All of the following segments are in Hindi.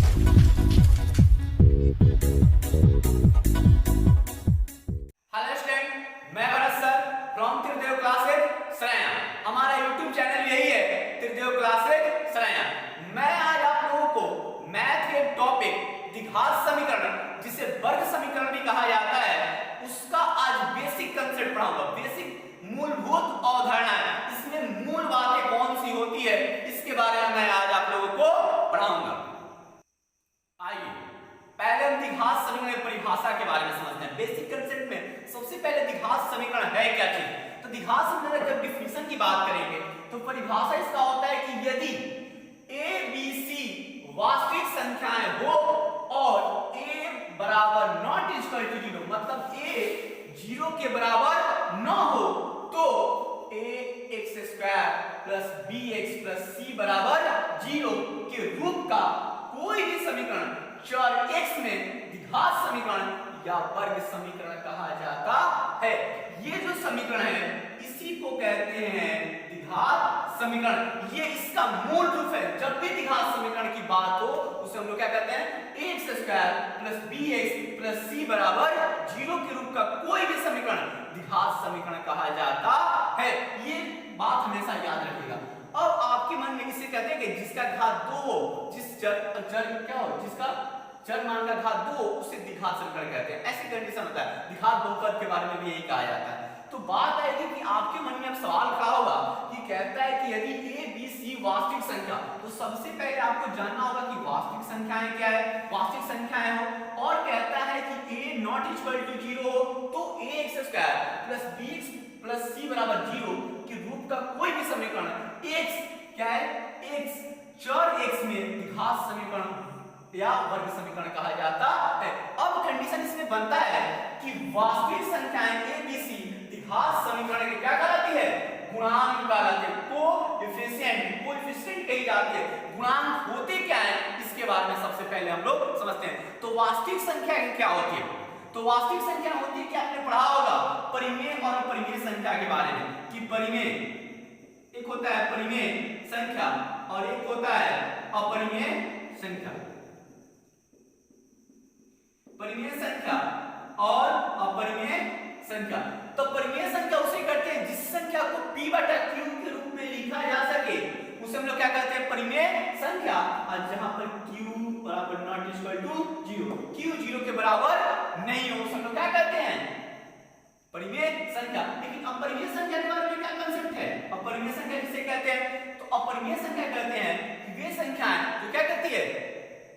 हेलो स्टूडेंट, मैं Bharat sir from Tridev classes Saraiya. हमारा यूट्यूब चैनल यही है, त्रिदेव क्लासेज सरैया। मैं आज आप लोगों को मैथ के टॉपिक द्विघात समीकरण, जिसे वर्ग समीकरण भी कहा जाता है, उसका आज बेसिक कंसेप्ट पढ़ाऊंगा। बेसिक मूलभूत अवधारणा है, इसमें मूल बातें कौन सी होती है, इसके बारे में मैं आज आप लोगों को पढ़ाऊंगा। आइए पहले हम द्विघात समीकरण की परिभाषा के बारे में समझते हैं। बेसिक कंसेप्ट में सबसे पहले द्विघात समीकरण है क्या चीज। तो द्विघात समीकरण जब डिफिनेशन की बात करेंगे तो परिभाषा इसका होता है कि यदि a b c वास्तविक संख्याएं हो और a बराबर नॉट इक्वल टू 0, मतलब a 0 के बराबर न हो, तो ax square plus bx plus c बराबर 0 के रूप का कोई भी समीकरण चर x में द्विघात समीकरण या वर्ग समीकरण कहा जाता है। ये जो समीकरण है इसी को कहते हैं द्विघात समीकरण। ये इसका मूल रूप है। जब भी द्विघात समीकरण की बात हो उसे हम लोग क्या कहते हैं, x square plus b x plus c बराबर 0 के रूप का कोई भी समीकरण द्विघात समीकरण कहा जाता है। ये बात हमेशा याद रखिएगा। अब आपके मन में इसे कहते हैं कि जिसका घात 2 हो, जिस चर क्या हो, जिसका चर मान का घात 2 उसे द्विघात समीकरण कहते हैं। ऐसी कंडीशन होता है। द्विघात बहुपद के बारे में भी यही कहा जाता है। तो बात आएगी कि आपके मन में अब सवाल खड़ा होगा कि कहता है कि यदि a b c वास्तविक संख्या, तो सबसे पहले आपको जानना होगा कि वास्तविक संख्याएं क्या है। वास्तविक संख्याएं हो और कहता है कि a नॉट इक्वल टू 0 हो, तो ax square plus bx plus c बराबर 0 के रूप का कोई भी समीकरण x क्या है, x चर x में द्विघात समीकरण या वर्ग समीकरण कहा जाता है। अब कंडीशन इसमें बनता है कि वास्तविक संख्याएं a b c द्विघात समीकरण के क्या कहलाती है, गुणांक कहलाते हैं। कोएफिशिएंट कही जाती है। गुणांक होते क्या है इसके बारे में सबसे पहले हम लोग समझते हैं। तो वास्तविक संख्या क्या होती है, तो वास्तविक संख्या होती है कि आपने पढ़ा होगा परिमेय और अपरिमेय संख्या के बारे में, कि परिमेय एक होता है परिमेय संख्या और एक होता है अपरिमेय संख्या। परिमेय संख्या और अपरिमेय संख्या। तो परिमेय संख्या उसे कहते हैं जिस संख्या को p बटा q के रूप में लिखा जा सके उसे हम लोग क्या कहते हैं, परिमेय संख्या। और जहां पर q बराबर नॉट इक्वल टू 0, q 0 के बराबर नहीं हो, हम लोग क्या कहते हैं, परिमेय संख्या। लेकिन अपरिमेय संख्या के बारे में क्या कांसेप्ट है, अपरिमेय संख्या किसे कहते हैं, तो अपरिमेय संख्या कहते हैं कि वे संख्याएं जो क्या कहती है,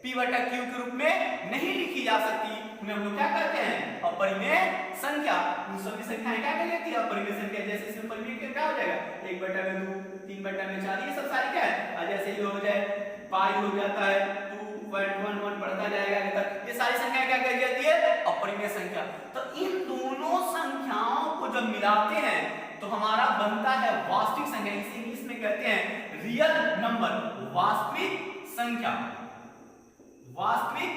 p बटा q के रूप में नहीं लिखी जा सकती, उन्हें हम लोग क्या कहते हैं, अपरिमेय संख्या। उन सभी संख्याएं क्या कहलाती है, अपरिमेय संख्या। जैसे इसमें परिमेय क्या हो जाएगा, 1/2, 3/4, ये सब सारी क्या है, और जैसे ये हो जाए पाई हो जाता है 2.11 बढ़ता जाएगा आगे तक, ये सारी संख्याएं क्या कही जाती है, अपरिमेय संख्या। तो इन दोनों संख्याओं को जब मिलाते हैं तो हमारा बनता है वास्तविक संख्या। इसे इंग्लिश में कहते हैं रियल नंबर, वास्तविक संख्या। वास्तविक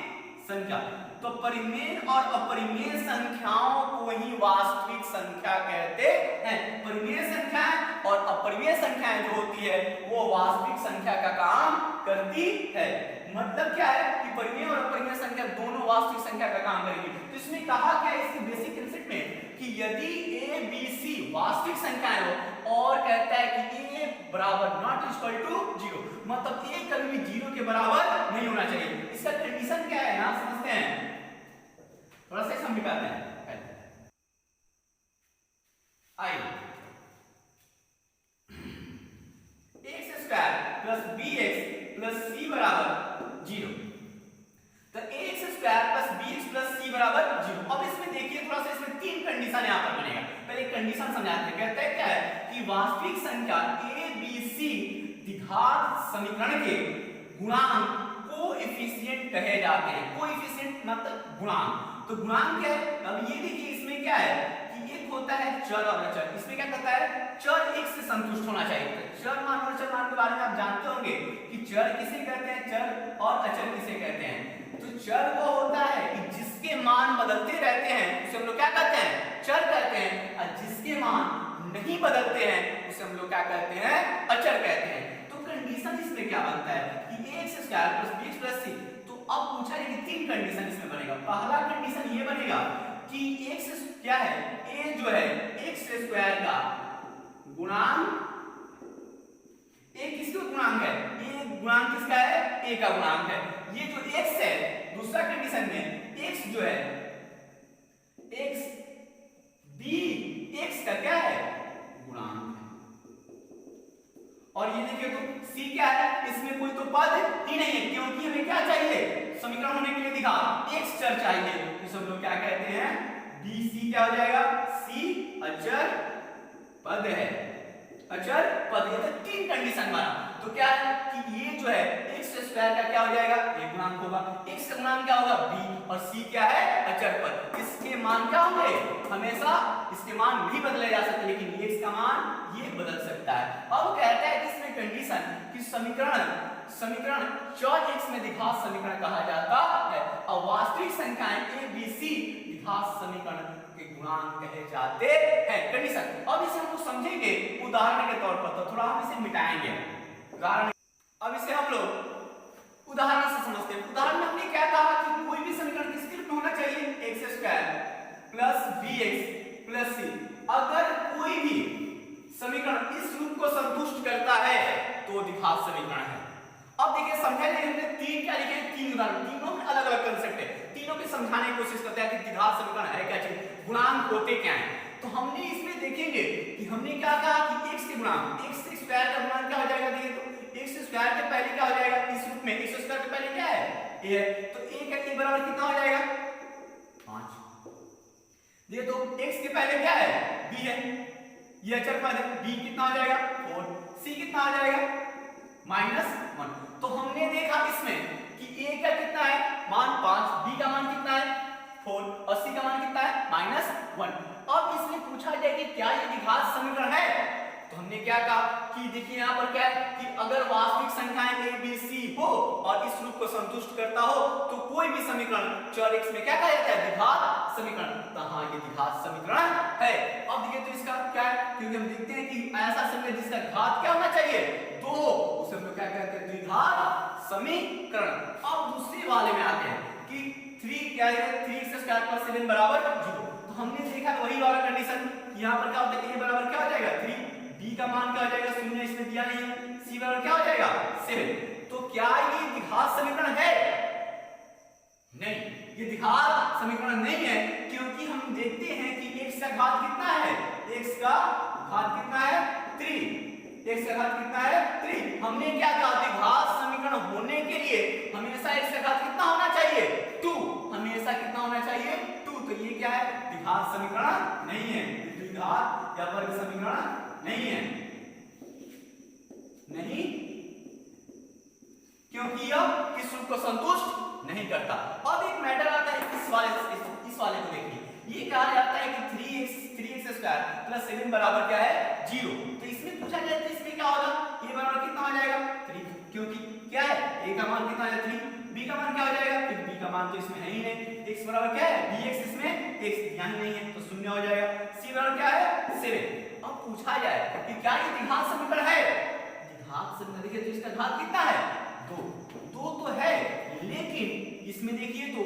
संख्या। तो परिमेय और अपरिमेय संख्याओं को ही वास्तविक संख्या कहते हैं। परिमेय संख्याएं और अपरिमेय संख्याएं जो होती है वो वास्तविक संख्या का काम करती है। मतलब क्या है कि परिमेय और अपरिमेय संख्या दोनों वास्तविक संख्या का काम करेगी। तो इसमें कहा क्या है इसके बेसिक कंसेप्ट में कि यदि a b c वास्तविक संख्याएं हो और कहता है कि a बराबर नॉट इक्वल टू 0, मतलब a कभी भी 0 के बराबर नहीं होना चाहिए। इसका कंडीशन क्या है, यहां समझते हैं, थोड़ा सा समझाते हैं। आइए, x square plus b x plus c बराबर 0, तो x square plus b x plus c बराबर 0। अब इसमें देखिए थोड़ा सा, इसमें तीन कंडीशन यहां पर बनेगा। पहले कंडीशन समझाते हैं। कहते हैं क्या है कि वास्तविक संख्या a b c द्विघात समीकरण के गुणांक कोएफिशिएंट कहे जाते हैं। कोएफिशिएंट मतलब गुणांक। तो गुणांक क्या है, अब ये देखिए इसमें क्या है कि एक होता है चर और अचर। इसमें क्या कहता है, चर एक से संतुष्ट होना चाहिए। चर मान और अचर मान के बारे में आप जानते होंगे कि चर किसे कहते हैं, चर और अचर किसे कहते हैं। तो चर वो होता है कि जिसके मान बदलते रहते हैं उसे हम लोग क्या कहते हैं, चर कहते हैं। और जिसके मान नहीं बदलते हैं उसे हम लोग क्या कहते हैं, अचर कहते हैं। तो कंडीशन इसमें क्या बनता है कि x square plus b x plus c, तो अब पूछा है कि तीन कंडीशन इसमें बनेगा। पहला कंडीशन ये बनेगा कि x क्या है, a जो है x स्क्वायर का गुणांक, a किसका गुणांक है, a गुणांक किसका है, a का गुणांक है। ये जो x है दूसरा कंडीशन में x जो है x b x का क्या है गुणांक है। और ये देखिए तो c क्या है, इसमें कोई तो पद ही नहीं है क्योंकि हमें क्या चाहिए, समीकरण होने के लिए दिखा x चर चाहिए। तो सब लोग क्या कहते हैं, bc क्या हो जाएगा, c अचर पद है, अचर पद। ये तो तीन कंडीशन बना। तो क्या है कि ये जो है x स्क्वायर का क्या हो जाएगा, एक गुणांक होगा, x का गुणांक क्या होगा b, और c क्या है अचर पद। इसके मान क्या होंगे, हमेशा इसके मान नहीं बदले जा सकते लेकिन x का मान ये बदल सकता है। अब कहता है कि इसमें कंडीशन कि समीकरण चर x में द्विघात समीकरण कहा जाता है और वास्तविक संख्याएं a b c द्विघात समीकरण के गुणांक कहे जाते हैं। कंडीशन अब इसे हम लोग समझेंगे उदाहरण के तौर पर, तो थोड़ा हम इसे मिटाएंगे उदाहरण। अब इसे हम लोग उदाहरण से समझते हैं। उदाहरण में हमने क्या कहा कि कोई भी समीकरण किसके रूप में होना चाहिए, x square plus bx plus c। अगर कोई भी समीकरण इस रूप को संतुष्ट करता है तो द्विघात समीकरण है। अब देखिए समझाने हमने तीन क्या लिखे, तीन उदाहरण, तीनों में अलग अलग कंसेप्ट है, तीनों के समझाने की कोशिश करते हैं कि द्विघात समीकरण है क्या चीज, गुणांक होते क्या हैं। तो हमने इसमें देखेंगे कि हमने क्या कहा कि x के गुणांक, x स्क्वायर का गुणांक क्या हो जाएगा, देखिए तो x स्क्वायर के पहले क्या हो जाएगा, इस रूप में x स्क्वायर के पहले क्या है a है, तो a का a बराबर कितना हो जाएगा 5। देखिए तो x के पहले क्या है b है, ये अचर पद है, b कितना हो जाएगा 4, c कितना हो जाएगा -1। तो हमने देखा इसमें कि a का कितना है मान 5, b का मान कितना है 4 और c का मान कितना है -1। अब इसमें पूछा जाए कि क्या ये द्विघात समीकरण है, तो हमने क्या कहा कि देखिए यहाँ पर क्या है कि अगर वास्तविक संख्याएं a b c हो और इस रूप को संतुष्ट करता हो तो कोई भी समीकरण चर x में क्या कहा जाता है, द्विघात समीकरण। तो हाँ ये द्विघात समीकरण है। अब देखिए तो इसका क्या है, क्योंकि हम देखते हैं कि ऐसा समीकरण जिसका घात क्या होना चाहिए 2, उसे हम लोग क्या कहते हैं द्विघात समीकरण। अब दूसरे वाले में आते हैं कि 3 क्या है, 3x स्क्वायर प्लस 7 बराबर 0। तो हमने देखा वही वाला कंडीशन, यहाँ पर क्या होता है a बराबर क्या हो जाएगा 3, b का मान क्या हो जाएगा 0, इसमें दिया नहीं है, c बराबर क्या हो जाएगा 7। तो क्या ये द्विघात समीकरण है, नहीं ये द्विघात समीकरण नहीं है क्योंकि हम देखते हैं कि x का घात कितना है, x का घात कितना है 3, x का घात कितना है 3। हमने क्या कहा द्विघात समीकरण होने के लिए हमेशा x का घात कितना होना चाहिए 2, हमेशा कितना होना चाहिए 2। तो ये क्या है द्विघात समीकरण नहीं है, द्विघात या वर्ग समीकरण नहीं है, नहीं क्योंकि यह किस रूप को संतुष्ट नहीं करता। अब एक मैटर आता है इस वाले को देखिए, ये कहा जाता है कि 3x स्क्वायर प्लस 7 बराबर क्या है 0। तो इसमें पूछा जाए तो इसमें क्या होगा, a बराबर कितना हो जाएगा 3, क्योंकि क्या है a का मान कितना है 3, b का मान क्या हो जाएगा, फिर b का मान तो इसमें है ही नहीं, x बराबर क्या है bx, इसमें x ध्यान नहीं है तो 0 हो जाएगा, c बराबर क्या है 7। अब पूछा जाए कि क्या ये द्विघात समीकरण है, द्विघात समीकरण देखिए तो इसका घात कितना है 2 तो है लेकिन इसमें देखिए तो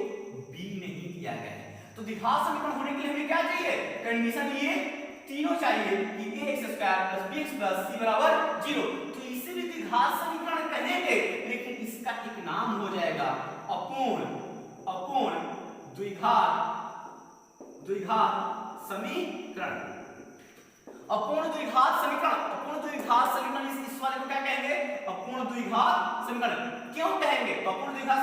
b नहीं दिया गया है। तो द्विघात समीकरण होने के लिए हमें क्या चाहिए, कंडीशन ये तीनों चाहिए कि ax square plus bx plus c बराबर 0। तो इसे भी द्विघात समीकरण कहेंगे लेकिन इसका एक नाम हो जाएगा अपूर्ण द्विघात समीकरण। अपूर्ण द्विघात समीकरण इस वाले को क्या कहेंगे, अपूर्ण द्विघात समीकरण। क्यों कहेंगे अपूर्ण द्विघात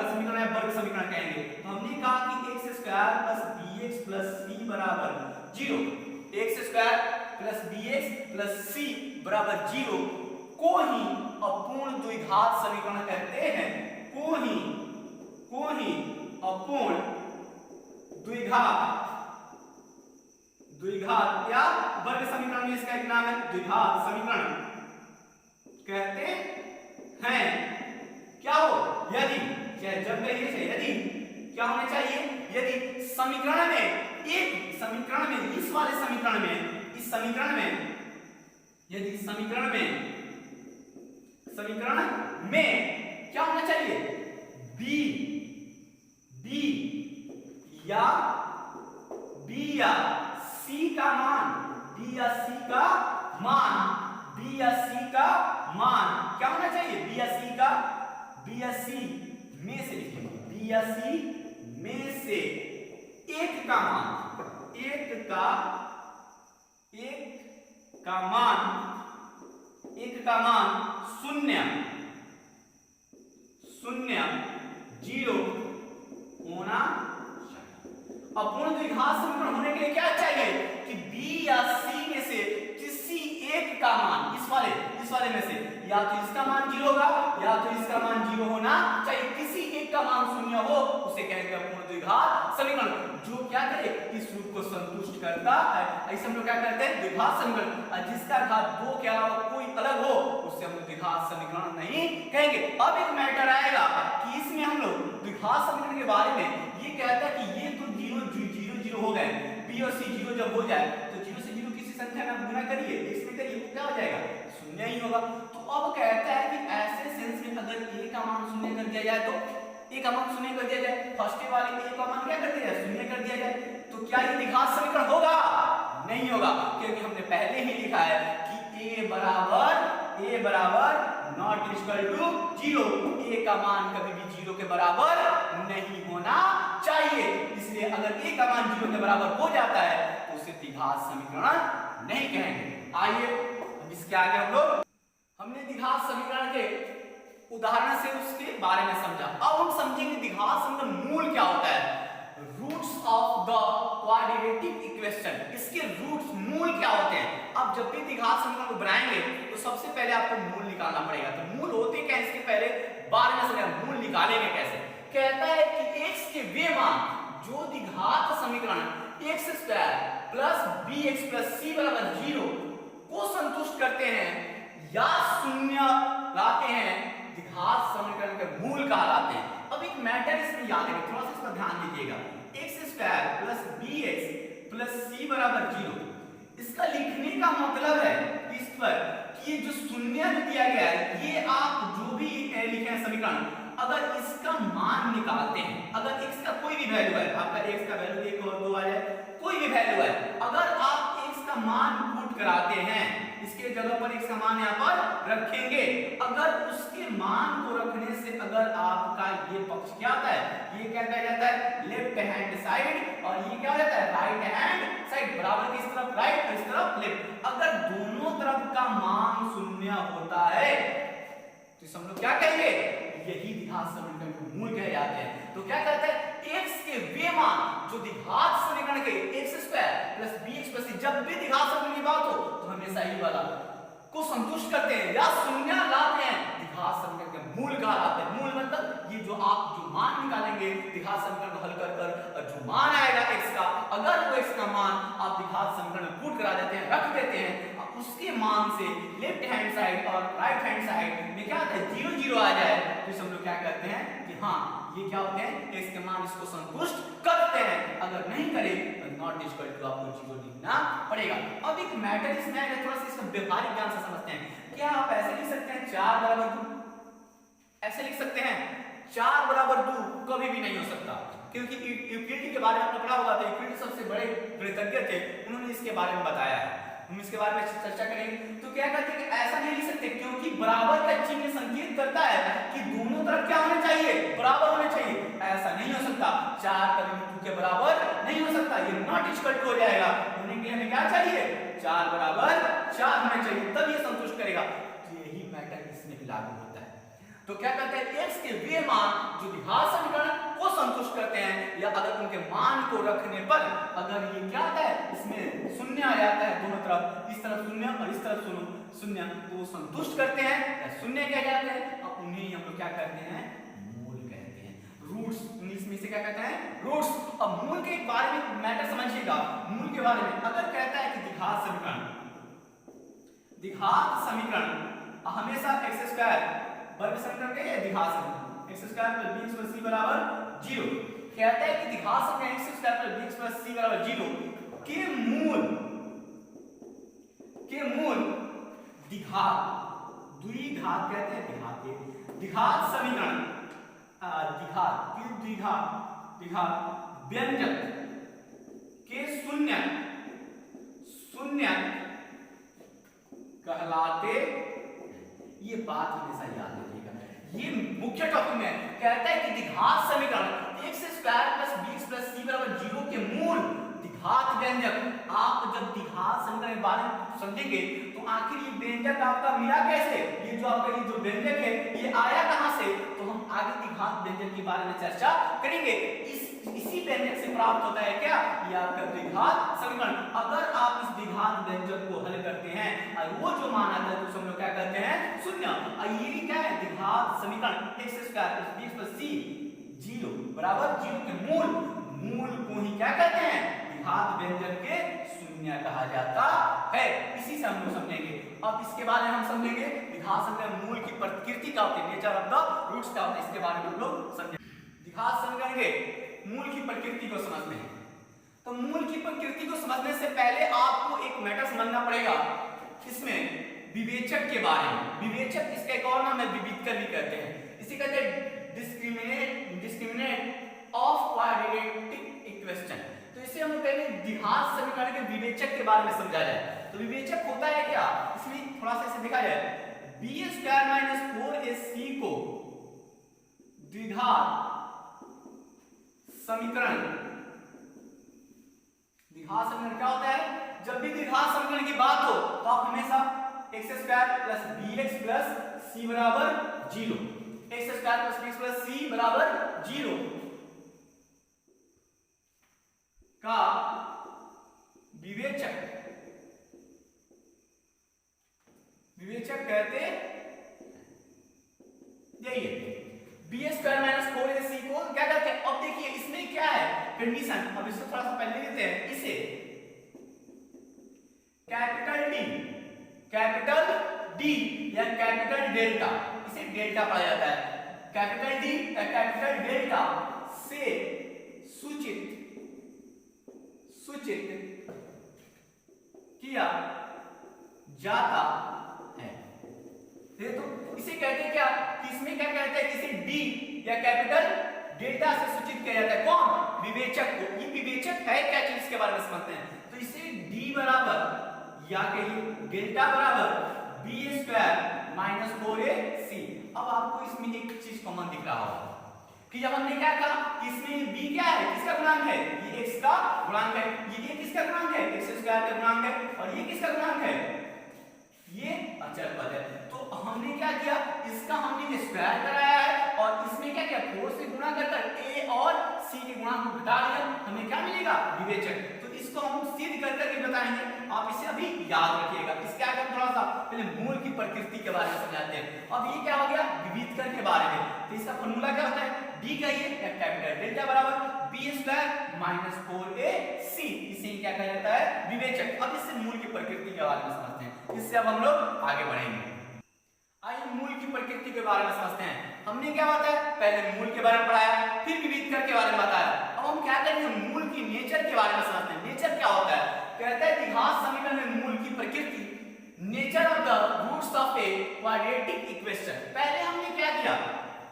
समीकरण या वर्ग समीकरण कहेंगे, तो हमने कहा कि x square plus bx plus c बराबर 0, x square plus bx plus c बराबर 0 को ही अपूर्ण द्विघात समीकरण कहते हैं, को ही अपूर्ण द्विघात या वर्ग समीकरण में इसका एक नाम है द्विघात समीकरण कहते हैं। क्या हो, यदि जब यदि क्या होना चाहिए, यदि समीकरण में इस समीकरण में क्या होना चाहिए बी बी या सी का मान, बी या सी का मान, बी या सी का मान क्या होना चाहिए? बी या सी में से लिखेंगे, बी या सी में से एक का मान, एक का मान शून्य जीरो होना चाहिए। अब पूर्ण द्विघात समीकरण होने के लिए क्या चाहिए कि बी या सी में से किसी एक का मान, इस वाले में से या तो इसका मान जीरो होगा या तो इसका मान जीरो होना चाहिए। किसी एक का मान शून्य हो उसे कहेंगे पूर्ण द्विघात समीकरण, जो क्या करे इस रूप को संतुष्ट करता है। ऐसे हम लोग क्या करते हैं द्विघात समीकरण, और जिसका घात 2 के अलावा कोई अलग हो उससे हम द्विघात समीकरण नहीं कहेंगे। अब एक मैटर आएगा कि इसमें हम लोग द्विघात समीकरण के बारे में ये कहता है कि ये तो जीरो हो गए, बी और सी जीरो जब हो जाए तो जीरो से जीरो किसी संख्या में गुणा करिए, इसमें करिए तो क्या हो जाएगा? शून्य ही होगा। तो अब कहता है कि ऐसे सेंस में अगर a का मान शून्य कर दिया जाए, तो a का मान शून्य कर दिया जाए, फर्स्ट वाले a का मान क्या कर दिया जाए? शून्य कर दिया जाए, तो क्या ये द्विघात समीकरण होगा? नहीं होगा, क्योंकि हमने पहले ही लिखा है कि a बराबर not equal to zero, a का मान कभी भी जीरो के बराबर नहीं होना चाहिए। इसलिए अगर a का मान जीरो के बराबर हो जाता है तो उसे द्विघात समीकरण नहीं कहेंगे। आइए अब इसके आगे हमने द्विघात समीकरण के उदाहरण से उसके बारे में समझा। अब हम समझेंगे द्विघात समीकरण मूल क्या होता है, roots of the quadratic equation, इसके रूट्स मूल क्या होते हैं। अब जब भी द्विघात समीकरण को बनाएंगे तो सबसे पहले आपको मूल निकालना पड़ेगा। तो मूल होते क्या, इसके पहले बारे में समझा मूल निकालेंगे कैसे। कहता है कि x के वे मान जो द्विघात समीकरण x² plus bx plus c बराबर 0 को संतुष्ट करते हैं या शून्य लाते हैं, द्विघात समीकरण के मूल कहलाते हैं। अब एक मैटर इसमें याद है, थोड़ा सा इस पर ध्यान दीजिएगा। x² plus bx plus c बराबर 0, इसका लिखने का मतलब है इस पर कि ये जो शून्य दिया गया है, ये आप जो भी लिखे हैं समीकरण, अगर इसका मान निकालते हैं, अगर x का कोई भी वैल्यू है, आपका x का वैल्यू 1 और 2 आ जाए, कोई भी वैल्यू है, अगर आप x का मान पुट कराते हैं, इसके जगह पर x का मान यहाँ पर रखेंगे, अगर उसके मान को रखने से अगर आपका ये पक्ष क्या होता है, ये क्या कहा जाता है लेफ्ट हैंड साइड, और ये क्या हो जाता है राइट हैंड साइड, बराबर किस तरफ राइट और इस तरफ लेफ्ट। अगर दोनों तरफ का मान शून्य होता है तो हम लोग क्या कहेंगे, यही द्विघात समीकरण के मूल कहे जाते हैं। तो क्या कहते हैं x के वे मान जो द्विघात समीकरण के x² plus bx plus c, जब भी द्विघात समीकरण की बात हो तो हमेशा ही वाला को संतुष्ट करते हैं या शून्य लाते हैं, द्विघात समीकरण के मूल कहलाते हैं। मूल मतलब ये जो आप जो मान निकालेंगे द्विघात समीकरण को हल कर जो मान आएगा x का, अगर वो x का मान आप द्विघात समीकरण में पुट करा देते हैं, रख देते हैं, उसके मान से लेफ्ट हैंड साइड और राइट हैंड साइड में क्या आता है 0 0 आ जाए, तो हम लोग क्या कहते हैं कि हाँ ये क्या होते हैं x के मान इसको संतुष्ट करते हैं। अगर नहीं करे तो नॉट इक्वल टू आपको 0 लिखना पड़ेगा। अब एक मैटर इसमें है, थोड़ा सा इसको व्यवहारिक ज्ञान से समझते हैं। क्या आप ऐसे लिख सकते हैं 4 बराबर 2, ऐसे लिख सकते हैं 4 बराबर 2 कभी भी नहीं हो सकता, क्योंकि यूक्लिड के बारे में आपने पढ़ा होगा, तो यूक्लिड सबसे बड़े गणितज्ञ थे, उन्होंने इसके बारे में बताया है, हम इसके बारे में चर्चा करेंगे। तो क्या कहते हैं कि ऐसा नहीं लिख सकते, क्योंकि बराबर का चिन्ह संकेत करता है कि दोनों तरफ क्या होने चाहिए, बराबर होने चाहिए। ऐसा नहीं हो सकता, 4 कभी 2 के बराबर नहीं हो सकता, ये नॉट इक्वल टू हो जाएगा। होने के लिए हमें क्या चाहिए, 4 बराबर 4 होना चाहिए, तब ये संतुष्ट करेगा। यही मैटर इसमें भी लागू होता है। तो क्या कहते हैं x के वे मान जो द्विघात समीकरण को संतुष्ट करते हैं, या अगर उनके मान को रखने पर अगर ये क्या आता है इसमें शून्य आ जाता है, दोनों तरफ इस तरफ शून्य और इस तरफ शून्य, तो संतुष्ट करते हैं या शून्य कह जाते हैं, और उन्हें हम लोग क्या कहते हैं मूल कहते हैं। रूट्स इंग्लिश में से क्या कहते हैं रूट्स। अब मूल के बारे में मैटर समझिएगा, मूल के बारे में अगर कहता है कि द्विघात समीकरण हमेशा x² वर्ग समीकरण के द्विघात समीकरण x² + bx + c बराबर 0, कहता है कि द्विघात समीकरण x² + bx + c बराबर 0 के मूल द्विघात, द्विघात कहते हैं द्विघात के द्विघात समीकरण द्विघात व्यंजक के शून्य कहलाते। ये बात हमेशा याद रखिएगा, ये मुख्य टॉपिक में कहता है कि द्विघात समीकरण x square plus bx plus c बराबर 0 के मूल द्विघात व्यंजक। आप जब द्विघात समीकरण के बारे में समझेंगे तो आखिर ये व्यंजक आपका मिला कैसे, ये जो आपका ये जो व्यंजक है ये आया कहां से, तो हम आगे द्विघात व्यंजक के बारे में चर्चा करेंगे। इसी व्यंजक से प्राप्त होता है क्या, ये आपका द्विघात समीकरण। अगर आप इस द्विघात व्यंजक को हल करते हैं और वो जो मान आता है तो हम लोग क्या करते हैं, शून्य। और ये क्या है, द्विघात समीकरण x square plus b plus c 0 बराबर 0 के मूल को ही क्या कहते हैं, द्विघात व्यंजक के शून्य कहा जाता है। इसी से हम लोग समझेंगे। अब इसके बारे में हम समझेंगे द्विघात समीकरण मूल की प्रकृति का होती है, नेचर ऑफ द रूट्स का होता है, इसके बारे में हम लोग समझेंगे। द्विघात समीकरण के मूल की प्रकृति को समझते हैं। तो मूल की प्रकृति को समझने से पहले आपको एक मैटर समझना पड़ेगा, इसमें विवेचक के बारे में। विवेचक इसका एक और नाम है विविधकर भी कहते हैं। इसे कहते हैं डिस्क्रिमिनेंट ऑफ क्वाड्रेटिक इक्वेशन। तो इसे हम पहले द्विघात समीकरण के विवेचक के बारे में समझा जाए। तो विवेचक होता है क्या, इसमें थोड़ा सा इसे देखा जाए। बी स्क्वायर माइनस 4ac को द्विघात समीकरण, द्विघात समीकरण क्या होता है, जब भी द्विघात समीकरण की बात हो तो आप हमेशा x square plus bx plus c बराबर 0, x square plus bx plus c बराबर 0 का विवेचक कहते यही है। बी स्क्वायर माइनस 4ac को क्या कहते हैं, अब देखिए इसमें क्या है कंडीशन, अब इसको थोड़ा सा पहले लेते हैं। इसे कैपिटल डी या कैपिटल डेल्टा, इसे डेल्टा पढ़ा जाता है। कैपिटल डी या कैपिटल डेल्टा से सूचित किया जाता है। तो इसे कहते हैं क्या, कि इसमें क्या कहते हैं, इसे डी या कैपिटल डेल्टा से सूचित किया जाता है। कौन, विवेचक को। ये विवेचक है क्या चीज, इसके बारे में समझते हैं। तो इसे डी बराबर या कहिए डेल्टा बराबर बी स्क्वायर माइनस 4ac। अब आपको इसमें एक चीज कॉमन दिख रहा होगा कि जब हमने क्या कहा कि इसमें b क्या है, किसका गुणांक है, ये x का गुणांक है, ये किसका गुणांक है, x स्क्वायर का गुणांक है, और ये किसका गुणांक है, ये अचर पद है। तो हमने क्या किया, इसका हमने स्क्वायर कराया है और इसमें क्या किया, 4 से गुणा कर a और c के गुणांक को घटा दिया, हमें क्या मिलेगा, विवेचक। तो इसको हम सिद्ध कर करके बताएंगे, आप इसे अभी याद रखिएगा। इसके आगे हम थोड़ा सा पहले मूल की प्रकृति के बारे में समझाते हैं। अब ये क्या हो गया, विविधकर के बारे में। तो इसका फॉर्मूला क्या होता है, डी का ये कैपिटल डेल्टा बराबर बी स्क्वायर माइनस 4ac, इसे क्या कहा जाता है, विवेचक। अब इससे मूल की प्रकृति के बारे में समझते हैं, इससे अब हम लोग आगे बढ़ेंगे। आइए मूल की प्रकृति के बारे में समझते हैं। हमने क्या बताया, पहले मूल के बारे में पढ़ाया, फिर विविधकर के बारे में बताया। अब हम क्या करेंगे, मूल की नेचर के बारे में समझते हैं। नेचर क्या होता है, कहता है द्विघात समीकरण में मूल की प्रकृति, nature of the roots of a quadratic equation. पहले हमने क्या किया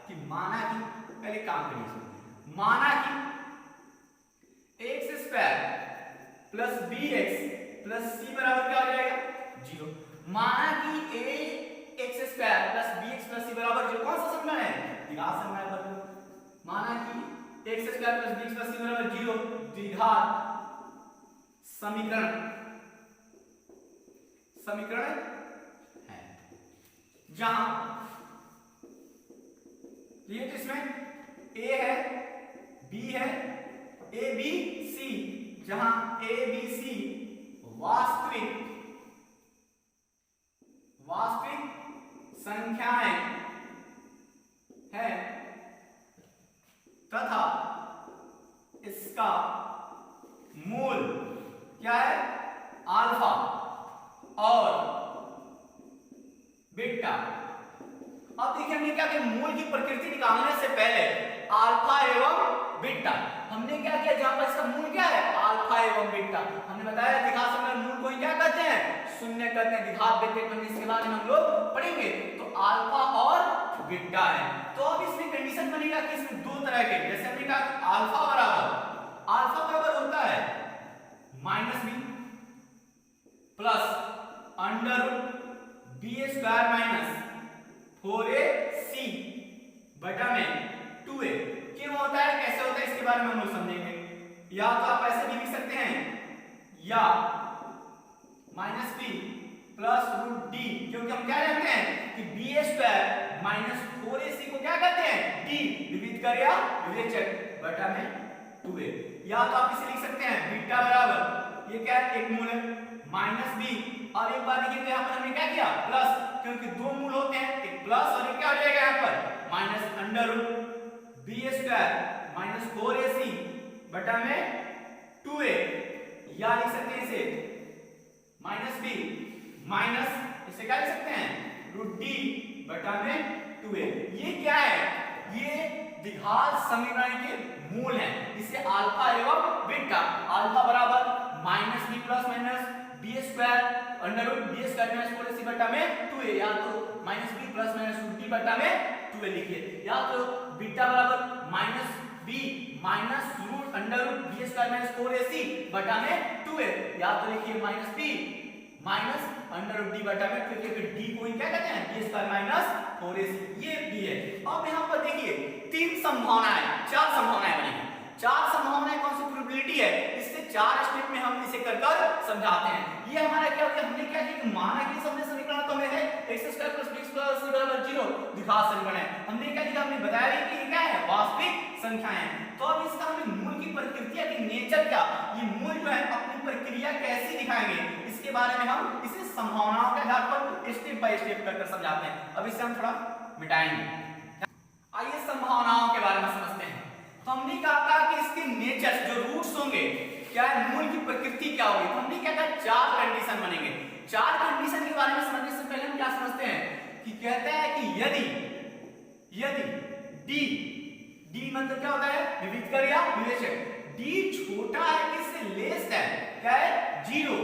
कि माना कि, पहले काम करिए, माना कि x square plus bx plus c बराबर क्या हो जाएगा, 0। माना कि a x square plus bx plus c बराबर 0 कौन सा समीकरण है, द्विघात समीकरण। माना कि x square plus bx plus c बराबर 0 द्विघात समीकरण है, जहां ये तो इसमें a है, b है, a b c, जहां a b c वास्तविक संख्याएं है तथा इसका मूल क्या है, अल्फा और बीटा। अब देखिए हमने क्या किया, मूल की प्रकृति निकालने से पहले अल्फा एवं बीटा हमने क्या किया, जहां पर इसका मूल क्या है, अल्फा एवं बीटा, हमने हमने बताया द्विघात समीकरण मूल को ही क्या कहते हैं, शून्य कहते हैं। द्विघात व्यतिरिक्त हमने इसके बारे में हम लोग पढ़ेंगे। तो अल्फा और बीटा है। तो अब इसमें कंडीशन बनेगा कि इसमें दो तरह के, जैसे हमने कहा अल्फा बराबर होता है minus b plus under b square minus 4ac बटा में 2a। क्यों होता है, कैसे होता है, इसके बारे में हम लोग समझेंगे। या तो आप ऐसे भी लिख सकते हैं, या minus b plus root d, क्योंकि हम क्या जानते हैं कि बी स्क्वायर माइनस 4ac को क्या कहते हैं, डी, विविध कर या विवेचक बटा में 2a। या तो आप इसे लिख सकते हैं बीटा बराबर, ये क्या है, एक मूल है, माइनस बी, और एक बार देखिए तो यहाँ पर हमने क्या किया, प्लस, क्योंकि दो मूल होते हैं, एक प्लस और एक क्या हो जाएगा यहाँ पर minus under root b square minus 4ac बटा में 2a। या लिख सकते हैं इसे माइनस बी माइनस, इसे क्या लिख सकते हैं, रूट डी बटा में 2a। ये क्या है, ये द्विघात समीकरण के मूल हैं। इसे अल्फा एवं बीटा, अल्फा बराबर minus b plus minus b square under root b square minus 4ac बटा में 2a, या तो minus b plus minus root d बटा में 2a लिखिए। या तो बीटा बराबर minus b minus root under root b square minus 4ac बटा में 2a, या तो लिखिए minus b minus under root d बटा में, क्योंकि डी को ही क्या कहते हैं, बी स्क्वायर माइनस 4ac, ये भी है। अब यहाँ पर देखिए तीन संभावनाएं, चार संभावनाएं बनेंगी। चार संभावनाएं कौन सी प्रोबेबिलिटी है, इससे चार स्टेप में हम इसे कर समझाते हैं। ये हमारा क्या होता है, हमने क्या किया कि माना कि सबने समीकरण तो में है x square plus b square c बराबर 0 द्विघात समीकरण है। हमने क्या किया, हमने बताया कि ये क्या है, वास्तविक संख्याएं। तो अब इसका हमें मूल की प्रकृति की नेचर क्या, ये मूल जो है अपनी प्रक्रिया कैसे दिखाएंगे, इसके बारे में हम इसे संभावनाओं के आधार पर स्टेप बाय स्टेप कर समझाते हैं। अब इसे हम थोड़ा मिटाएंगे। आइए संभावनाओं के बारे में समझते हैं। तो हमने कहा था कि इसके नेचर जो रूट्स होंगे, क्या है, मूल की प्रकृति क्या होगी। तो हमने क्या कहा, चार कंडीशन बनेंगे। चार कंडीशन के बारे में समझने से पहले हम क्या समझते हैं कि कहते हैं कि यदि डी मतलब क्या होता है, विविध कर या विवेचक, डी छोटा है किससे, लेस देन क्या है, 0।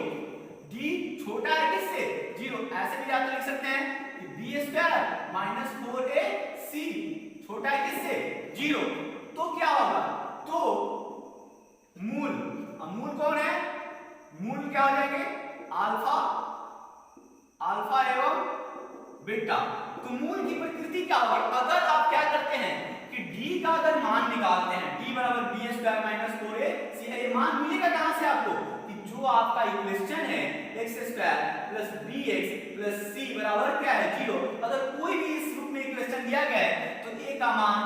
डी छोटा है किससे, 0। ऐसे भी जाते लिख सकते हैं कि बी स्क्वायर माइनस 4ac छोटा है किससे, 0। तो क्या होगा, तो मूल कौन है, मूल क्या हो जाएंगे, अल्फा एवं बीटा। तो मूल की प्रकृति क्या होगी, अगर आप क्या करते हैं कि d का अगर मान निकालते हैं, d बराबर बी स्क्वायर माइनस 4ac, ये मान मिलेगा कहां से आपको, कि जो आपका इक्वेशन है x square plus bx plus c बराबर क्या है, 0। अगर कोई भी इस रूप में इक्वेशन दिया गया है तो a का मान,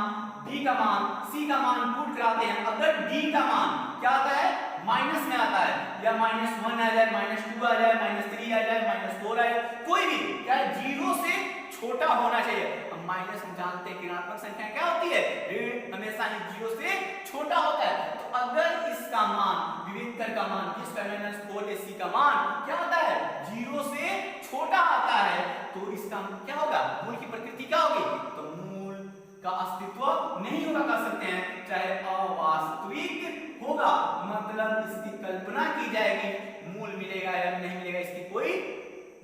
b का मान, c का मान पुट कराते हैं। अगर d का मान क्या आता है, माइनस में आता है, या -1 आ जाए, -2 आ जाए, -3 आ जाए, -4 आ जाए, कोई भी क्या है, 0 से छोटा होना चाहिए। अब माइनस हम जानते हैं कि ऋणात्मक संख्या क्या होती है, ऋण हमेशा ही 0 से छोटा होता है। तो अगर इसका मान, विविधकर का मान, b स्क्वायर माइनस 4ac का मान क्या होता है, 0 से छोटा आता है, तो इसका क्या होगा, मूल की प्रकृति क्या होगी, तो मूल का अस्तित्व नहीं होगा कर सकते हैं, चाहे अवास्तविक होगा, मतलब इसकी कल्पना की जाएगी, मूल मिलेगा या नहीं मिलेगा इसकी कोई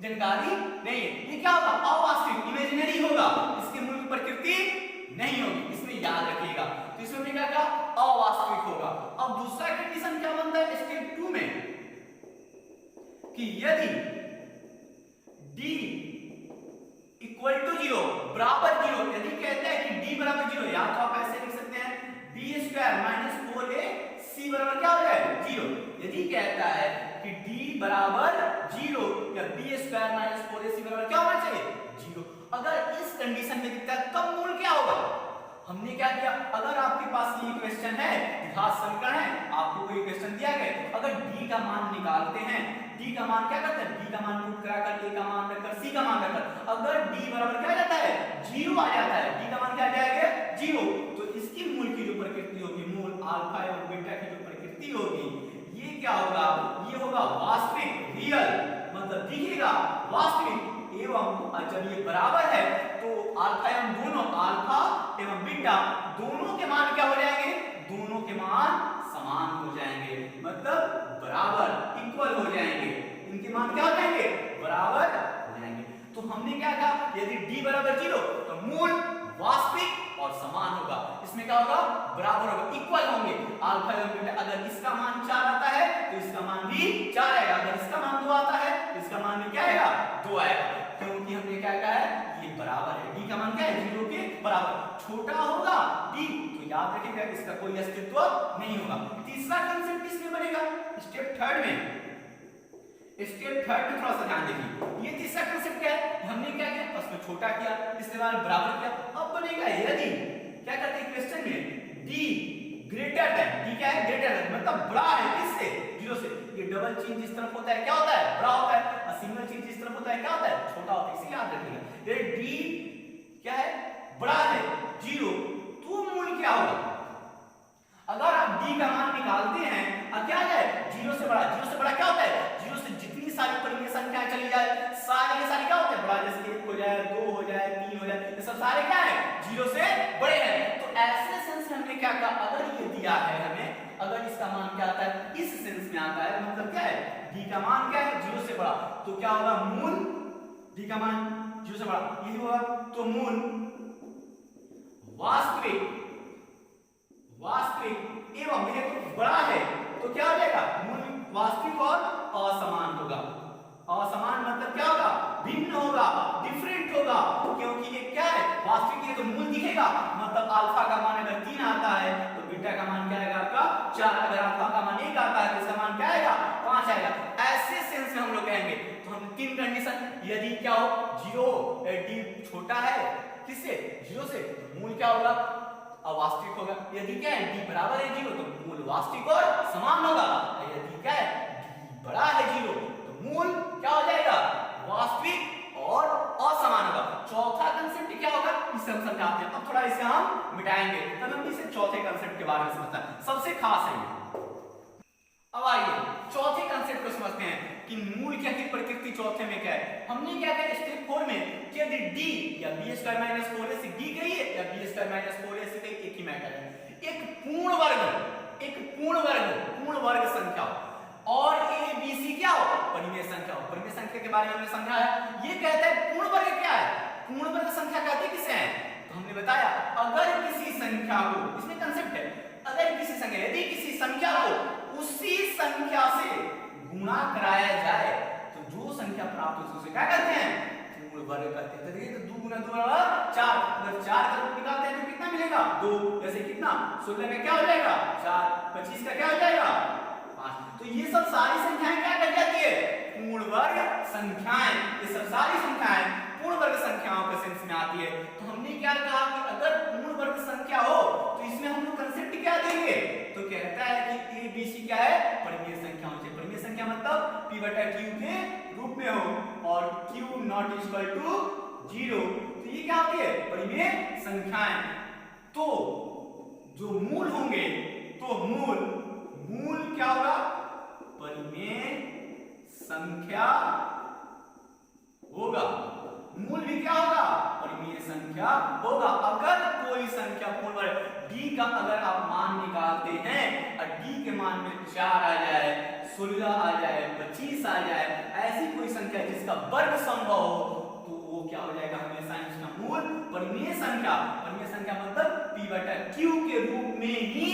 जानकारी नहीं है। ये क्या होगा, अवास्तविक, इमेजिनरी होगा, इसके मूल की प्रकृति नहीं होगी, इसमें याद रखिएगा। तो इसमें क्या क्या, अवास्तविक होगा। अब दूसरा कंडीशन क्या बनता है स्टेप 2 में, कि यदि d इक्वल टू 0 बराबर 0, यदि कहते हैं कि d बराबर 0, या तो आप ऐसे लिख सकते हैं b स्क्वायर माइनस 4ac बराबर क्या हो जाए, 0। यदि कहता है कि d बराबर 0 या b स्क्वायर माइनस 4ac बराबर क्या होना चाहिए, 0। अगर इस कंडीशन में दिखता है तब मूल क्या होगा, हमने क्या किया, अगर आपके पास ये क्वेश्चन है, द्विघात समीकरण है, आपको कोई क्वेश्चन दिया गया, अगर d का मान निकालते हैं, d का मान क्या करते हैं, d का मान पुट कराकर, a का मान रखकर, c का मान रखकर, अगर d बराबर क्या जाता है, 0 आ जाता है, d का मान क्या आ जाएगा, 0, तो इसकी मूल की जो प्रकृति होगी, मूल अल्फा एवं बीटा की जो प्रकृति होगी, ये क्या होगा, ये होगा वास्तविक, रियल, मतलब दिखेगा वास्तविक, एवं जब ये बराबर है तो अल्फा एवं दोनों, अल्फा एवं बीटा दोनों के मान क्या हो जाएंगे, दोनों के मान समान हो जाएंगे, मतलब बराबर, इक्वल यदि d बराबर 0 तो मूल वास्तविक और समान होगा। इसमें क्या होगा, बराबर होगा, इक्वल होंगे। अल्फा एवं बीटा, अगर इसका मान 4 आता है तो इसका मान भी 4 आएगा, अगर इसका मान 2 आता है तो इसका मान भी क्या आएगा, 2 आएगा, क्योंकि हमने क्या कहा है, ये बराबर है। d का मान क्या है, 0 के बराबर। छोटा होगा d तो याद रखिएगा इसका कोई अस्तित्व नहीं होगा। तीसरा कंसेप्ट इसमें बनेगा स्टेप थर्ड में। स्टेप थर्ड में थोड़ा सा ध्यान देखिए, ये तीसरा कंसेप्ट क्या है, हमने क्या किया, उसको छोटा किया, इसके बाद बराबर किया। अब बनेगा यदि क्या करते हैं क्वेश्चन में d ग्रेटर देन, d क्या है, ग्रेटर देन मतलब बड़ा है किससे, 0 से। ये डबल चीज जिस तरफ होता है क्या होता है, बड़ा होता है, और सिंगल चीज जिस तरफ होता है क्या होता है, छोटा होता है। इसे याद रखिएगा, ये d क्या है, बड़ा है 0, तो मूल क्या होगा। अगर आप d का मान निकालते हैं और क्या है, 0 से बड़ा, 0 से बड़ा क्या होता है, 0 से जितनी सारी परिमेय संख्या चली जाए सारी के सारी क्या होते हैं, बड़ा, जैसे 1 हो जाए, 2 हो जाए, 3 हो जाए, ये सब सारे क्या है, 0 से बड़े हैं। तो ऐसे सेंस में हमने क्या कहा, अगर ये दिया है हमें, अगर इसका मान क्या आता है, इस सेंस में आता है, मतलब क्या है, d का मान क्या है, 0 से बड़ा, तो क्या होगा, मूल d का मान 0 से बड़ा, ये होगा, तो मूल वास्तविक एवं यह तो बड़ा है तो क्या हो जाएगा, मूल वास्तविक और असमान होगा। असमान मतलब क्या होगा, भिन्न होगा, डिफरेंट होगा, क्योंकि ये क्या है, वास्तविक, ये तो मूल दिखेगा, मतलब अल्फा का मान अगर 3 आता है तो बीटा का मान क्या आएगा आपका 4, अगर अल्फा का मान 1 आता है तो इसका मान क्या आएगा, 5 आएगा। ऐसे सेंस में हम लोग कहेंगे, तो हम 3 कंडीशन, यदि क्या हो, 0 d छोटा है किससे, 0 से, तो मूल क्या होगा, अवास्तविक होगा। यदि क्या है, d बराबर है 0 तो मूल वास्तविक और समान होगा। यदि क्या है, d बड़ा है 0 तो मूल क्या हो जाएगा, वास्तविक और असमान होगा। चौथा कंसेप्ट क्या होगा, इसे हम समझाते हैं। अब थोड़ा इसे हम मिटाएंगे, तब हम इसे चौथे कंसेप्ट के बारे में समझते हैं, सबसे खास है ये। अब आइए चौथे कंसेप्ट को समझते हैं कि मूल की आखिर प्रकृति चौथे में क्या है। हमने क्या किया स्टेप 4 में कि यदि d या b² - 4ac d कही है या b² - 4ac कही, एक ही मैटर है। एक पूर्ण वर्ग संख्या और a b c क्या हो, परिमेय संख्या हो। परिमेय संख्या के बारे में हमने समझा है। ये कहता है पूर्ण वर्ग क्या है, पूर्ण वर्ग संख्या कहते हैं किसे है, तो हमने बताया अगर किसी संख्या को, इसमें कंसेप्ट है, अगर किसी संख्या, यदि किसी संख्या को उसी संख्या से गुणा कराया जाए तो जो संख्या प्राप्त होती है उसे क्या कहते हैं, पूर्ण वर्ग कहते हैं। तो देखिए, तो 2 × 2 = 4, अगर 4 का रूट निकालते हैं तो कितना मिलेगा, 2, जैसे कितना 16 का क्या हो जाएगा 4, 25 का क्या हो जाएगा 5। तो ये सब सारी संख्याएं क्या कर जाती है, पूर्ण वर्ग संख्याएं। ये सब सारी संख्याएं पूर्ण वर्ग संख्याओं के सेंस में आती है। तो हमने क्या कहा कि अगर पूर्ण वर्ग संख्या हो तो इसमें हम लोग कंसेप्ट क्या देंगे, तो कहता है कि a b c क्या है, परिमेय संख्या होनी चाहिए। परिमेय संख्या मतलब p/q के रूप में हो और q ≠ 0, तो ये क्या होती है, परिमेय संख्याएं। तो जो मूल होंगे, तो मूल क्या होगा, परिमेय संख्या होगा। मूल भी क्या होगा, परिमेय संख्या होगा। अगर कोई संख्या पूर्ण वर्ग d का अगर आप मान निकालते हैं और d के मान में 4 आ जाए, 16 आ जाए, 25 आ जाए, ऐसी कोई संख्या जिसका वर्ग संभव हो, तो वो क्या हो जाएगा, हमेशा इसका मूल परिमेय संख्या। परिमेय संख्या मतलब p/q के रूप में ही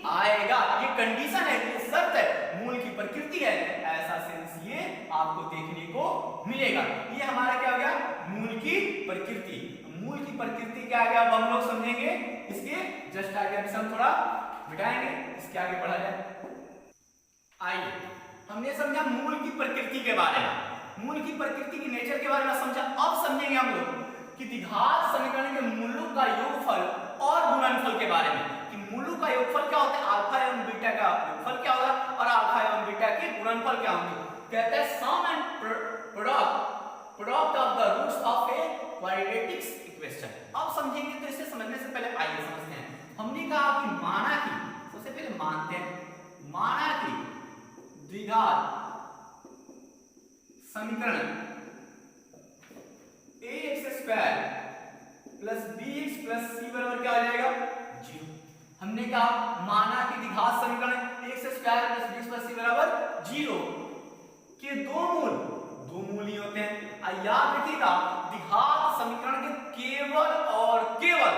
आएगा। ये कंडीशन है, ये शर्त है, मूल की प्रकृति है। ऐसा सेंस ये आपको देखने को मिलेगा। ये हमारा क्या हो गया, मूल की प्रकृति। मूल की प्रकृति क्या आ गया, अब हम लोग समझेंगे। इसके जस्ट आगे अभी हम थोड़ा मिटाएंगे, इसके आगे बढ़ा जाए। आइए, हमने समझा मूल की प्रकृति के बारे में, मूल की प्रकृति की नेचर के बारे में समझा। अब समझेंगे हम लोग कि द्विघात समीकरण के मूलों का योगफल और गुणनफल के बारे में, कि मूलों का योगफल क्या होता है, अल्फा एवं बीटा का योगफल क्या होगा और अल्फा एवं बीटा के गुणनफल क्या होंगे। कहते हैं sum and product of the roots of a quadratic equation. अब समझेंगे, तो इसे समझने से पहले आइए समझते हैं। हमने कहा कि माना कि, सबसे पहले मानते हैं, माना कि द्विघात समीकरण ax² + bx + c बराबर क्या हो जाएगा, 0। हमने कहा माना कि द्विघात समीकरण ax² + bx + c बराबर 0 के दो मूल ही होते हैं। याद रखिएगा, द्विघात समीकरण के केवल और केवल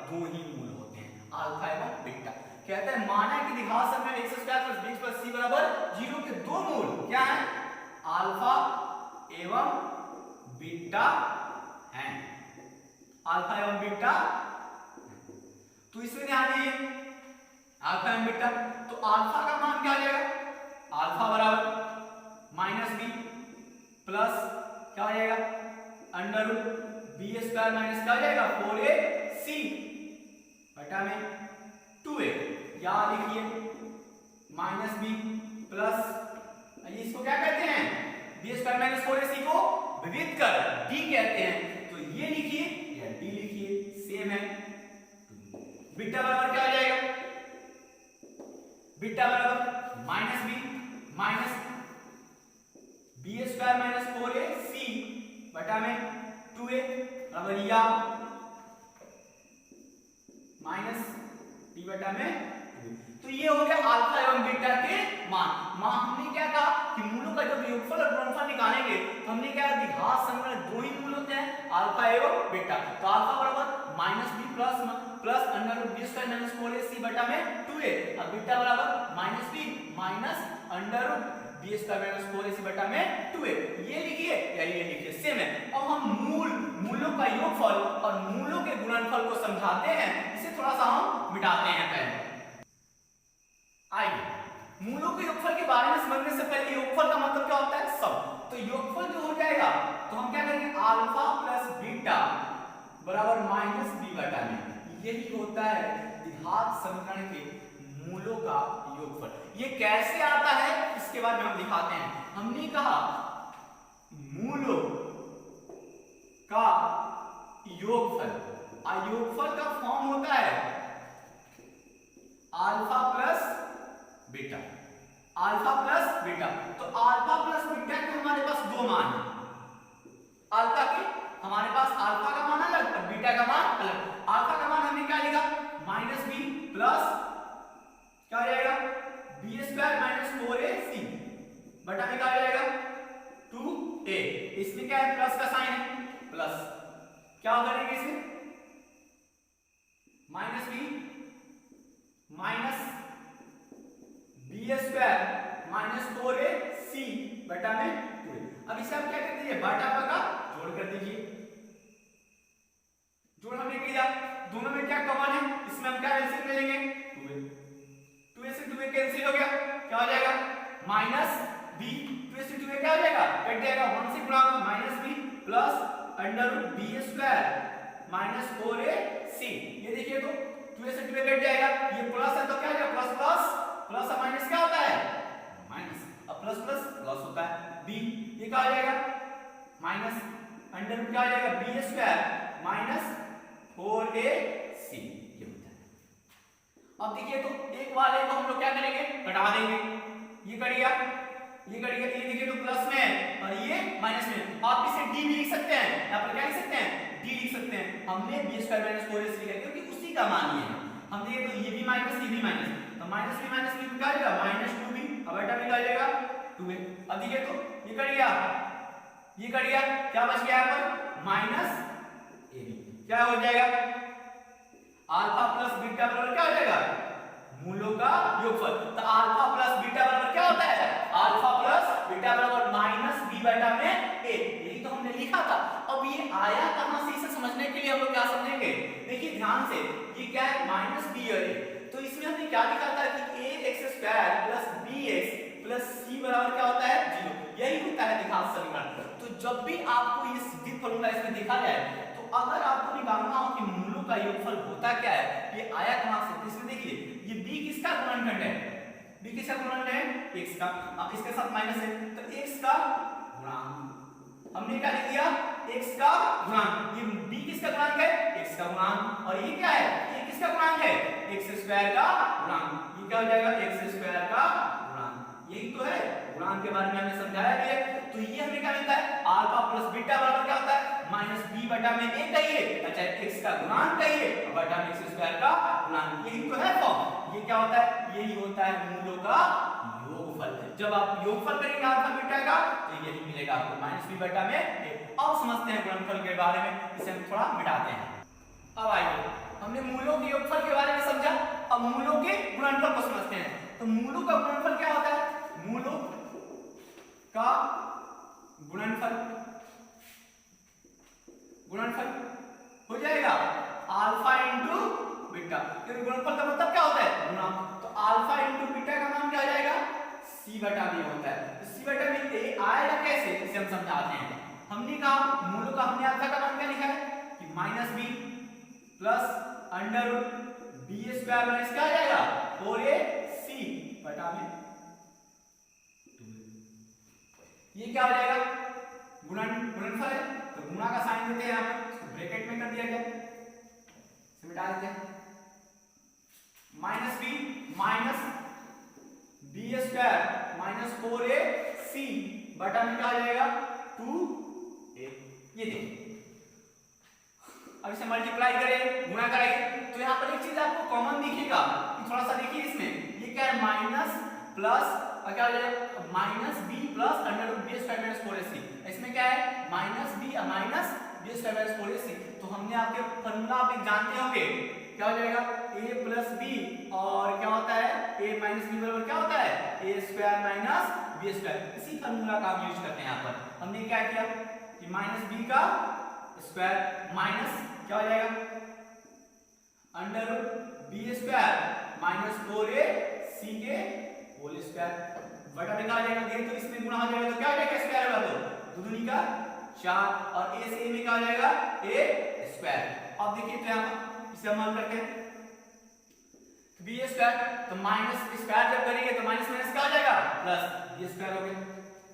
दो ही मूल होते हैं, अल्फा एवं बीटा। कहते हैं माना कि द्विघात समीकरण x square plus b plus c बराबर 0 के दो मूल क्या है, अल्फा एवं बीटा हैं, अल्फा एवं बीटा। तो इसमें ध्यान दीजिए अल्फा एवं बीटा, तो अल्फा का मान क्या आ जाएगा, अल्फा बराबर माइनस बी प्लस क्या हो जाएगा under root b square minus क्या हो जाएगा 4ac बटा में 2a, या लिखिए माइनस बी प्लस इसको क्या कहते हैं बी स्क्वायर माइनस 4ac को विविध कर d कहते हैं, तो ये लिखिए या d लिखिए सेम है। बीटा बराबर क्या हो जाएगा, बीटा बराबर minus b minus b square minus 4ac बटा में 2a बराबर या माइनस b बटा में 2। तो ये हो गया अल्फा एवं बीटा के मान। हमने क्या कहा कि मूलों का जब योगफल और गुणनफल निकालेंगे तो हमने क्या द्विघात समीकरण दो ही मूल होते हैं, अल्फा एवं बीटा। तो अल्फा बराबर minus b plus under root b square minus 4ac बटा में 2a और बीटा बराबर minus b minus under root b square minus 4ac बटा में 2a, ये लिखिए या ये लिखिए सेम है। अब हम मूलों का योगफल और मूलों के गुणनफल को समझाते हैं, इसे थोड़ा सा हम मिटाते हैं पहले। आइए मूलों के योगफल के बारे में समझने से पहले योगफल का मतलब क्या होता है, सब। तो योगफल जो हो जाएगा तो हम क्या करेंगे अल्फा प्लस बीटा बराबर माइनस बी बटा में, यही होता है द्विघात समीकरण के मूलों का योगफल। ये कैसे आता है इसके बारे में हम दिखाते हैं। हमने कहा मूलों का योगफल, योगफल का फॉर्म होता है alpha plus beta, alpha plus beta. तो अल्फा प्लस बीटा के हमारे पास दो मान है, अल्फा के हमारे पास अल्फा का मान अलग और बीटा का मान अलग। अल्फा का मान हमने क्या लिखा माइनस बी प्लस क्या हो जाएगा बी स्क्वायर माइनस 4ac बटा में क्या हो जाएगा 2a, इसमें क्या है प्लस का साइन है, प्लस क्या करेंगे इसमें minus b minus b square minus 4ac बटा में 2a। अब इसे आप क्या कर दीजिए बटा का जोड़ कर दीजिए, जोड़ हमने किया दोनों में क्या कॉमन है, इसमें हम क्या एलसीएम ले लेंगे 2a से 2a कैंसिल हो गया, क्या हो जाएगा माइनस b 2a से 2a क्या हो जाएगा कट जाएगा 1 से गुणा minus b plus under root b square minus 4ac। ये देखिए तो 2a से 2a कट जाएगा, ये प्लस है तो क्या हो जाएगा प्लस प्लस प्लस और माइनस क्या होता है माइनस, अब प्लस प्लस प्लस होता है b, ये क्या हो जाएगा माइनस अंडर रूट क्या हो जाएगा b स्क्वायर माइनस 4ac, ये होता है। अब देखिए तो एक वाले को हम लोग क्या करेंगे घटा देंगे, ये कट गया ये कट गया, ये देखिए तो प्लस में है और ये माइनस में। आप इसे d भी लिख सकते हैं, यहाँ पर क्या लिख सकते हैं d लिख सकते हैं। हमने b स्क्वायर माइनस 4ac लिखा क्योंकि उसी का मान ये है। हम देखिए तो ये भी माइनस ये भी माइनस, तो माइनस b क्या हो जाएगा माइनस 2b, अब बेटा में क्या हो जाएगा 2a। अब देखिए तो ये कट गया ये कट गया, क्या बच गया यहाँ पर माइनस ab, क्या हो जाएगा अल्फा प्लस बीटा बराबर क्या हो जाएगा मूलों का योगफल। तो अल्फा प्लस बीटा बराबर क्या होता है अल्फा प्लस बीटा बराबर माइनस b बटा में a, यही तो हमने लिखा था। अब ये आया कहां से, इसे समझने के लिए हम लोग क्या समझेंगे, देखिए ध्यान से, ये क्या है माइनस b और a, तो इसमें हमने क्या लिखा था कि ax square plus bx plus c बराबर क्या होता है 0, यही होता है द्विघात समीकरण। तो जब भी आपको ये सिद्ध फॉर्मूला इसमें देखा जाए तो अगर आपको निकालना हो कि मूलों का योगफल होता क्या है, ये आया कहां से, तो इसमें देखिए ये b किसका गुणनखंड है, b किसका गुणनखंड है x का, अब इसके साथ माइनस है तो x का गुणांक, हमने क्या लिख दिया x का गुणांक, ये b किसका गुणांक है x का गुणांक, और ये क्या है ये किसका गुणांक है x स्क्वायर का गुणांक, ये क्या हो जाएगा x स्क्वायर का गुणांक, यही तो है गुणांक के बारे में हमने समझाया भी है। तो ये हमें क्या मिलता है अल्फा प्लस बीटा बराबर क्या होता है माइनस b बटा में a कहिए, अच्छा x का गुणांक कहिए और बटा में x स्क्वायर का गुणांक, यही तो है फॉर्म। ये क्या होता है यही होता है मूलों का योगफल। जब आप योगफल करेंगे अल्फा बीटा का तो यही मिलेगा आपको -b बटा में a। अब समझते हैं गुणनफल के बारे में, इसे हम थोड़ा मिटाते हैं। अब आइए, हमने मूलों के योगफल के बारे में समझा, अब मूलों के गुणनफल को समझते हैं। तो मूलों का गुणनफल क्या होता है? मूलों का गुणनफल हो जाएगा अल्फा इंटू बीटा। क्योंकि गुणनफल का मतलब क्या होता है? गुणा। तो अल्फा इंटू बीटा का मान क्या हो जाएगा? c बटा b होता है। तो c बटा b आएगा कैसे, इसे हम समझाते हैं। हमने कहा मूलों का, हमने अल्फा का मान क्या लिखा है कि -b plus under root b square minus क्या आ जाएगा 4ac बटा में 2। ये क्या हो जाएगा? गुणनफल है, तो गुणा का साइन देते हैं यहाँ पर, ब्रैकेट में कर दिया गया, इसे मिटा देते हैं। -b minus b square minus 4ac बटा में क्या आ जाएगा 2a। ये देखिए, अब इसे मल्टीप्लाई करें, गुणा करें, तो यहाँ पर एक चीज आपको कॉमन दिखेगा कि थोड़ा सा देखिए इसमें, ये क्या है माइनस प्लस क्या हो जाएगा -b plus under root b square minus 4ac। इसमें क्या है -b minus b square minus 4ac। तो हमने आपके फॉर्मूला आप जानते होंगे, क्या हो जाएगा a प्लस b, और क्या होता है a माइनस b बराबर क्या होता है a square minus b square. इसी फॉर्मूला का हम यूज करते हैं यहाँ पर। हमने क्या किया कि -b का स्क्वायर माइनस क्या हो जाएगा under root b square minus 4ac के होल स्क्वायर बटा में क्या आ जाएगा, तो इसमें गुणा हो जाएगा तो क्या हो जाएगा स्क्वायर होगा, तो 2 दूनी का 4 और a से a में क्या हो जाएगा a स्क्वायर। अब देखिए तो यहाँ इसे हम हल करते हैं, b स्क्वायर, तो माइनस स्क्वायर जब करेंगे तो माइनस माइनस क्या हो जाएगा प्लस b स्क्वायर हो गया।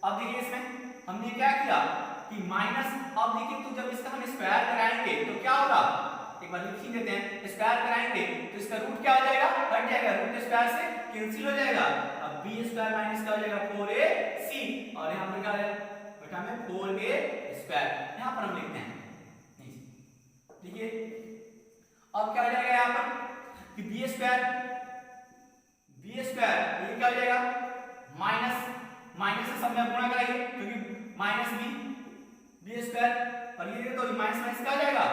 अब देखिए इसमें हमने क्या किया कि माइनस, अब देखिए तो जब इसका हम स्क्वायर कराएंगे तो क्या होगा, एक बार लिख देते हैं, स्क्वायर कराएंगे तो इसका रूट क्या हो जाएगा, कट जाएगा, रूट स्क्वायर से कैंसिल हो जाएगा। अब b स्क्वायर माइनस क्या हो जाएगा 4ac, और यहाँ पर क्या है बटा में 4a स्क्वायर, यहाँ पर हम लिखते हैं। देखिए अब क्या हो जाएगा यहाँ पर कि b स्क्वायर ये क्या हो जाएगा माइनस से सब में गुणा कराइए, क्योंकि -b स्क्वायर, और ये तो माइनस माइनस क्या हो जाएगा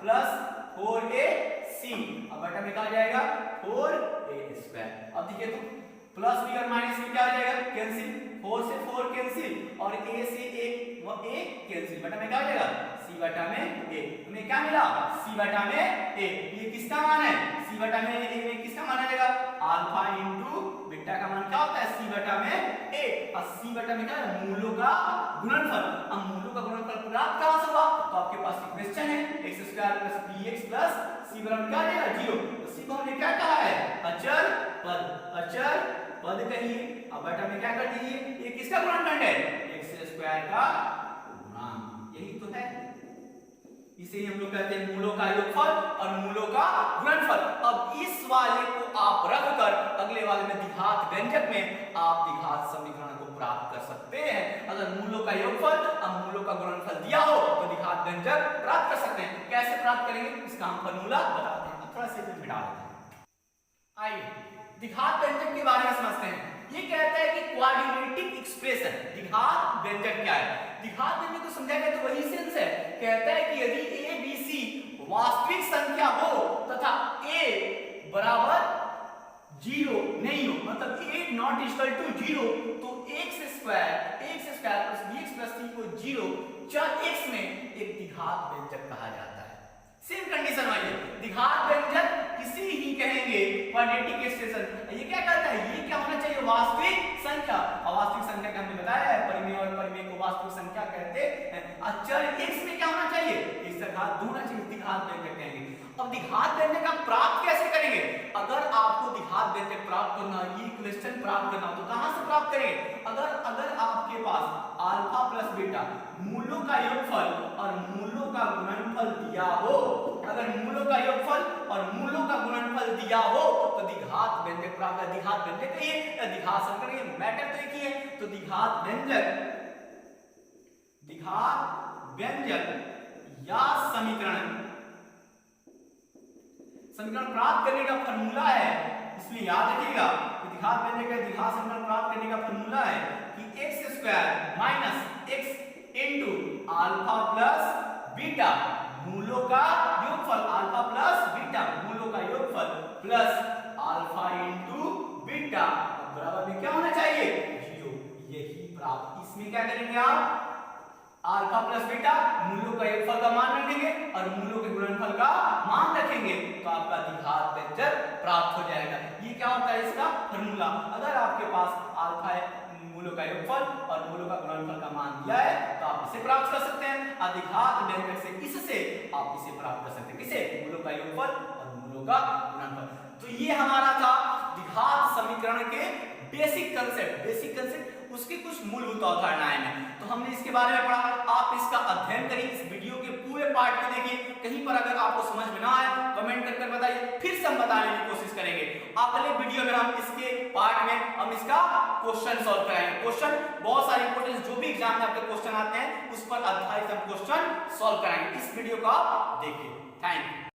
प्लस 4ac, अब बटा में क्या हो जाएगा 4a स्क्वायर। अब देखिए तो प्लस b और माइनस b क्या हो जाएगा कैंसिल, 4 से 4 कैंसिल, और a से a कैंसिल, बटा में क्या हो जाएगा c बटा में a। हमें क्या मिला c बटा में a। ये किसका मान है, c बटा में a में किसका मान आ जाएगा अल्फा इंटू बीटा का मान क्या होता है c बटा में a, और c बटा में क्या है मूलों का गुणनफल। अब मूलों का गुणनफल प्राप्त कहां से हुआ, तो आपके पास इक्वेशन है x square plus bx plus c बराबर क्या आ जाएगा 0। तो c को हमने क्या कहा है अचर पद कहिए। अब बटा में क्या कर दीजिए, ये किसका गुणनखंड है x स्क्वायर का गुणांक, यही तो है, इसे हम लोग कहते हैं मूलों का योगफल और मूलों का गुणनफल। अब इस वाले को आप रखकर अगले वाले में द्विघात व्यंजक में आप द्विघात समीकरण को प्राप्त कर सकते हैं। अगर मूलों का योगफल और मूलों का गुणनफल दिया हो तो द्विघात व्यंजक प्राप्त कर सकते हैं। कैसे प्राप्त करेंगे इसका हम फॉर्मूला बताते हैं, थोड़ा सा इसे मिटा देते हैं। आइए द्विघात व्यंजक के बारे में समझते हैं। ये कहता है कि क्वाड्रेटिक एक्सप्रेशन द्विघात व्यंजक क्या है। द्विघात व्यंजक को समझाएगा तो वही सेंस है, कहता है कि यदि a b c वास्तविक संख्या हो तथा a बराबर 0 नहीं हो, मतलब a नॉट इक्वल टू 0, तो x square plus bx plus c को 0 चर x में एक द्विघात व्यंजक कहा जाता है। सेम कंडीशन वाली द्विघात व्यंजक किसी ही कहेंगे क्वाड्रेटिक एक्सप्रेशन। ये क्या करता है, ये क्या होना चाहिए वास्तविक संख्या, और वास्तविक संख्या का हमने बताया है परिमेय और परिमेय को वास्तविक संख्या कहते हैं। अचर x में क्या होना चाहिए, इस घात होना चाहिए, द्विघात व्यंजक कहेंगे। अब द्विघात व्यंजक का प्राप्त कैसे करेंगे, अगर आपको द्विघात व्यंजक प्राप्त करना, ये इक्वेशन प्राप्त करना तो कहां से प्राप्त करेंगे, अगर आपके पास अल्फा प्लस बीटा मूलों का योगफल और मूलों का गुणनफल दिया हो, अगर मूलों का योगफल और मूलों का गुणनफल दिया हो तो द्विघात व्यंजक प्राप्त है। द्विघात व्यंजक कहिए या द्विघात समीकरण, ये मैटर तो एक ही है। तो द्विघात व्यंजक या समीकरण प्राप्त करने का फॉर्मूला है, इसमें याद रखिएगा द्विघात व्यंजक का द्विघात समीकरण प्राप्त करने का फॉर्मूला है कि x square minus x into alpha plus beta मूलों का योगफल, अल्फा प्लस बीटा मूलों का योगफल प्लस अल्फा इनटू बीटा बराबर में क्या होना चाहिए 0। यही प्राप्त, इसमें क्या करेंगे आप अल्फा प्लस बीटा मूलों का योगफल का मान रखेंगे और मूलों के गुणनफल का मान रखेंगे तो आपका द्विघात व्यंजक प्राप्त हो जाएगा। ये क्या होता है इसका फॉर्मूला। अगर आपके पास अल्फा मूलों का योगफल और मूलों का गुणनफल का मान दिया है तो आप इसे प्राप्त कर सकते हैं। द्विघात व्यंजक से इससे आप इसे प्राप्त कर सकते हैं, किसे मूलों का योगफल और मूलों का गुणनफल। तो ये हमारा था द्विघात समीकरण के बेसिक कंसेप्ट उसके कुछ मूलभूत अवधारणाएं हैं। तो हमने इसके बारे में पढ़ा, आप इसका अध्ययन करिए, इस वीडियो के पूरे पार्ट को देखिए। कहीं पर अगर आपको समझ में ना आए कमेंट कर बताइए, फिर से हम बताने की कोशिश करेंगे। अगले वीडियो में हम इसके पार्ट में हम इसका क्वेश्चन सॉल्व कराएंगे। क्वेश्चन बहुत सारे इंपोर्टेंट जो भी एग्जाम में आपके क्वेश्चन आते हैं उस पर आधारित हम क्वेश्चन सॉल्व कराएंगे। इस वीडियो को आप देखिए। Thank you.